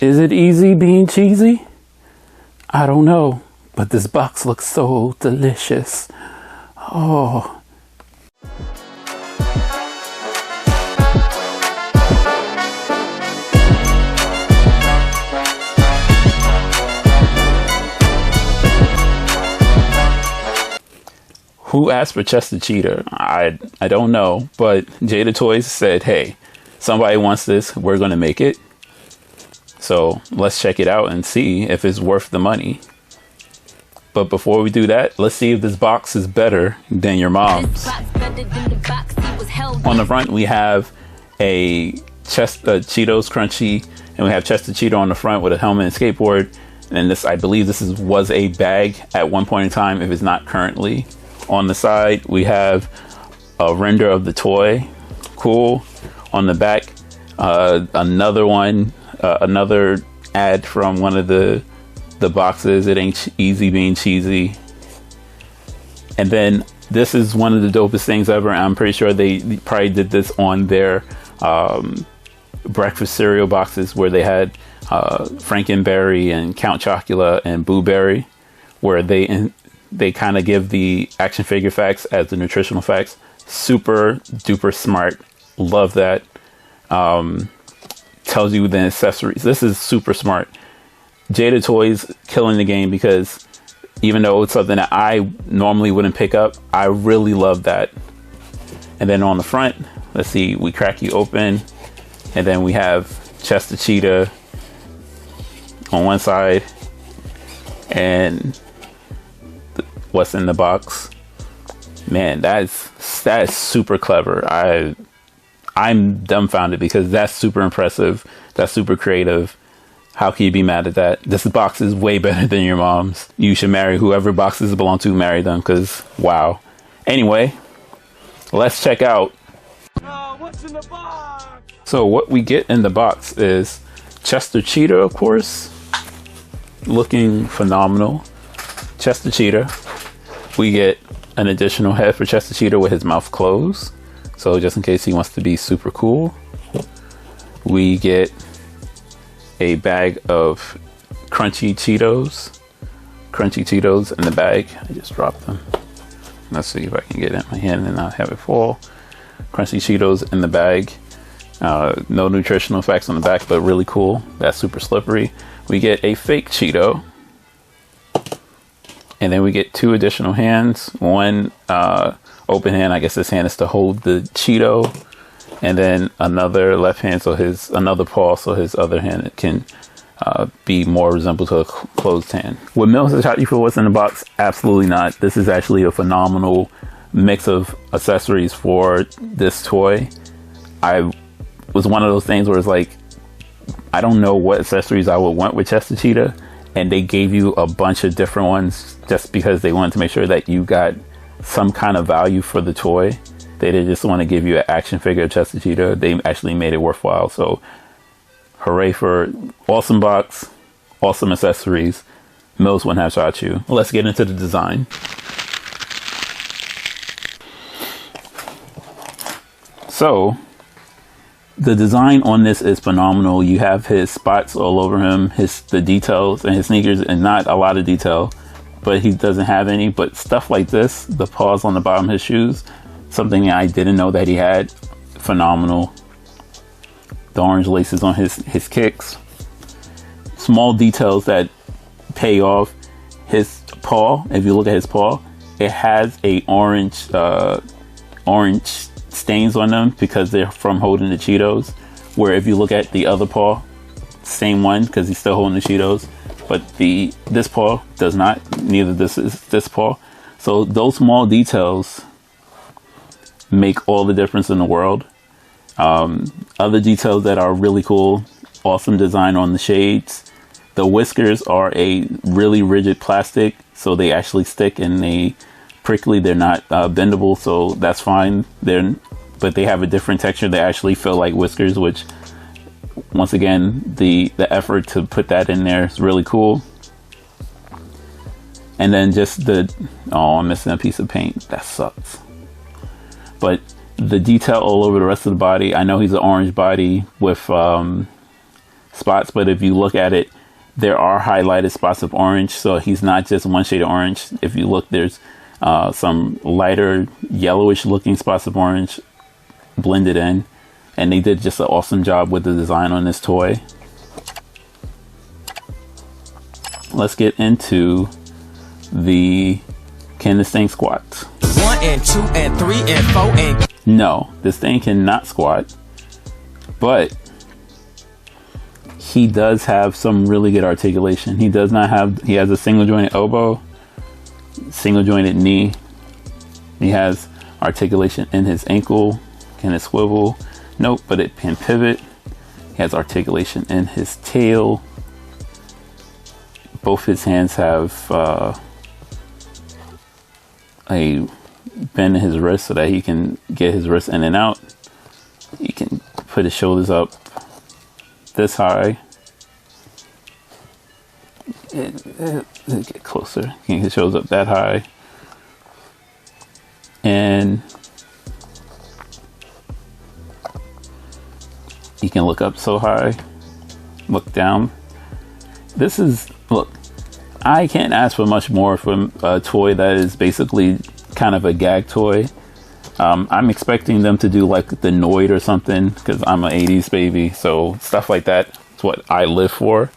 Is it easy being cheesy? I don't know, but this box looks so delicious. Oh. Who asked for Chester Cheetah? I don't know, but Jada Toys said, hey, somebody wants this, we're going to make it. So let's check it out and see if it's worth the money. But before we do that, let's see if this box is better than your mom's. On the front, we have a Cheetos Crunchy, and we have Chester Cheetah on the front with a helmet and skateboard. And this, I believe this was a bag at one point in time, if it's not currently. On the side, we have a render of the toy. Cool. On the back, another one, another ad from one of the boxes. It ain't easy being cheesy. And then this is one of the dopest things ever. I'm pretty sure they probably did this on their breakfast cereal boxes, where they had Frankenberry and Count Chocula and Boo Berry, where they kind of give the action figure facts as the nutritional facts. Super duper smart. Love that. Tells you the accessories. This is super smart. Jada Toys killing the game, because even though it's something that I normally wouldn't pick up, I really love that. And then on the front, let's see, we crack you open, and then we have Chester Cheetah on one side, and what's in the box. Man, that's super clever. I'm dumbfounded, because that's super impressive. That's super creative. How can you be mad at that? This box is way better than your mom's. You should marry whoever boxes belong to, marry them, because wow. Anyway, let's check out. What's in the box? So what we get in the box is Chester Cheetah, of course, looking phenomenal. Chester Cheetah. We get an additional head for Chester Cheetah with his mouth closed, so just in case he wants to be super cool. We get a bag of crunchy Cheetos in the bag. I just dropped them. Let's see if I can get it in my hand and not have it fall. Crunchy Cheetos in the bag. No nutritional facts on the back, but really cool. That's super slippery. We get a fake Cheeto. And then we get two additional hands. One open hand, I guess this hand is to hold the Cheeto. And then another left hand, so another paw, so his other hand can be more resembled to a closed hand. Would Mills have shot you for what's in the box? Absolutely not. This is actually a phenomenal mix of accessories for this toy. I was one of those things where it's like, I don't know what accessories I would want with Chester Cheetah, and they gave you a bunch of different ones just because they wanted to make sure that you got some kind of value for the toy. They didn't just want to give you an action figure of Chester Cheetah. They actually made it worthwhile. So hooray for awesome box, awesome accessories. Mills wouldn't have shot you. Let's get into the design. So the design on this is phenomenal. You have his spots all over him, the details, and his sneakers, and not a lot of detail, but he doesn't have any. But stuff like this, the paws on the bottom of his shoes, something I didn't know that he had. Phenomenal. The orange laces on his kicks. Small details that pay off. His paw, if you look at his paw, it has a orange stains on them because they're from holding the Cheetos. Where if you look at the other paw, same one, because he's still holding the Cheetos, but this paw does not. Neither this paw. So those small details make all the difference in the world. Other details that are really cool. Awesome design on the shades. The whiskers are a really rigid plastic, so they actually stick and they prickly. They're not bendable, so that's fine. But they have a different texture. They actually feel like whiskers, which once again, the effort to put that in there is really cool. And then just I'm missing a piece of paint. That sucks. But the detail all over the rest of the body. I know he's an orange body with spots, but if you look at it, there are highlighted spots of orange. So he's not just one shade of orange. If you look, there's some lighter yellowish looking spots of orange blended in, and they did just an awesome job with the design on this toy. Let's get into the can this thing squat? 1 and 2 and 3 and 4 and... No, this thing cannot squat, but he does have some really good articulation. He has a single jointed elbow, single jointed knee. He has articulation in his ankle. Can it swivel? Nope, but it can pivot. He has articulation in his tail. Both his hands have a bend in his wrist so that he can get his wrist in and out. He can put his shoulders up this high. Get closer. He can get his shoulders up that high. And he can look up so high, look down. Look, I can't ask for much more from a toy that is basically kind of a gag toy. I'm expecting them to do like the Noid or something, because I'm an 80s baby, so stuff like that is what I live for.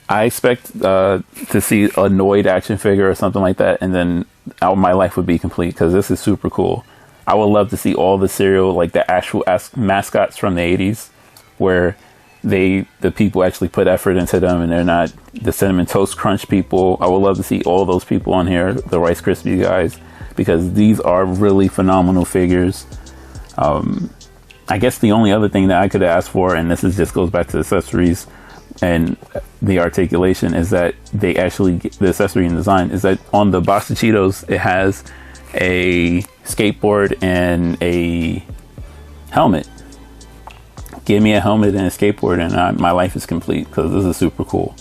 I expect to see a Noid action figure or something like that, and then my life would be complete, because this is super cool. I would love to see all the cereal, like the actual mascots from the 80s, where the people actually put effort into them, and they're not the Cinnamon Toast Crunch people. I would love to see all those people on here, the Rice Krispies guys, because these are really phenomenal figures. I guess the only other thing that I could ask for, and this just goes back to accessories and the articulation, is that they actually, the accessory and design, is that on the box of Cheetos, it has a skateboard and a helmet. Give me a helmet and a skateboard and my life is complete, because this is super cool.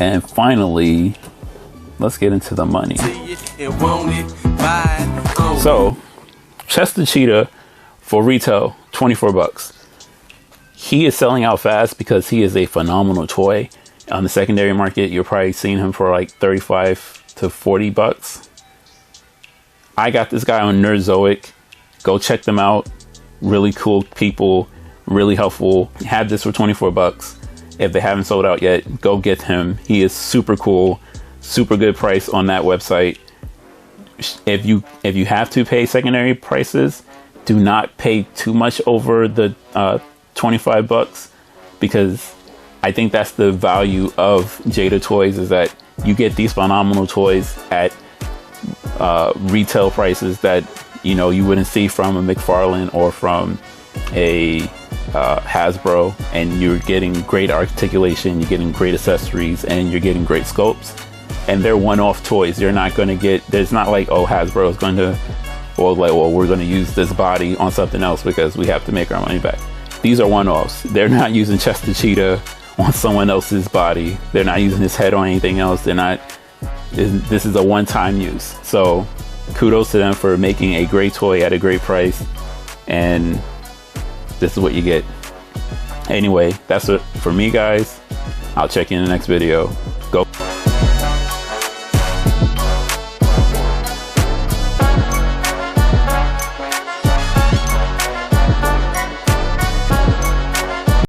And finally, let's get into the money. So, Chester Cheetah for retail, 24 bucks. He is selling out fast because he is a phenomenal toy. On the secondary market, you're probably seeing him for like 35 to 40 bucks. I got this guy on Nerdzoic. Go check them out. Really cool people. Really helpful. Have this for 24 bucks. If they haven't sold out yet, go get him. He is super cool. Super good price on that website. If you have to pay secondary prices, do not pay too much over the 25 bucks, because I think that's the value of Jada toys, is that you get these phenomenal toys at retail prices that you wouldn't see from a McFarlane or from a Hasbro, and you're getting great articulation, you're getting great accessories, and you're getting great sculpts. And they're one-off toys. You're not going to get, there's not like, oh, Hasbro is going to, or like, well, we're going to use this body on something else because we have to make our money back. These are one-offs. They're not using Chester Cheetah on someone else's body. They're not using his head on anything else. They're not, this is a one-time use. So kudos to them for making a great toy at a great price. And this is what you get. Anyway, that's it for me, guys. I'll check you in the next video. Go.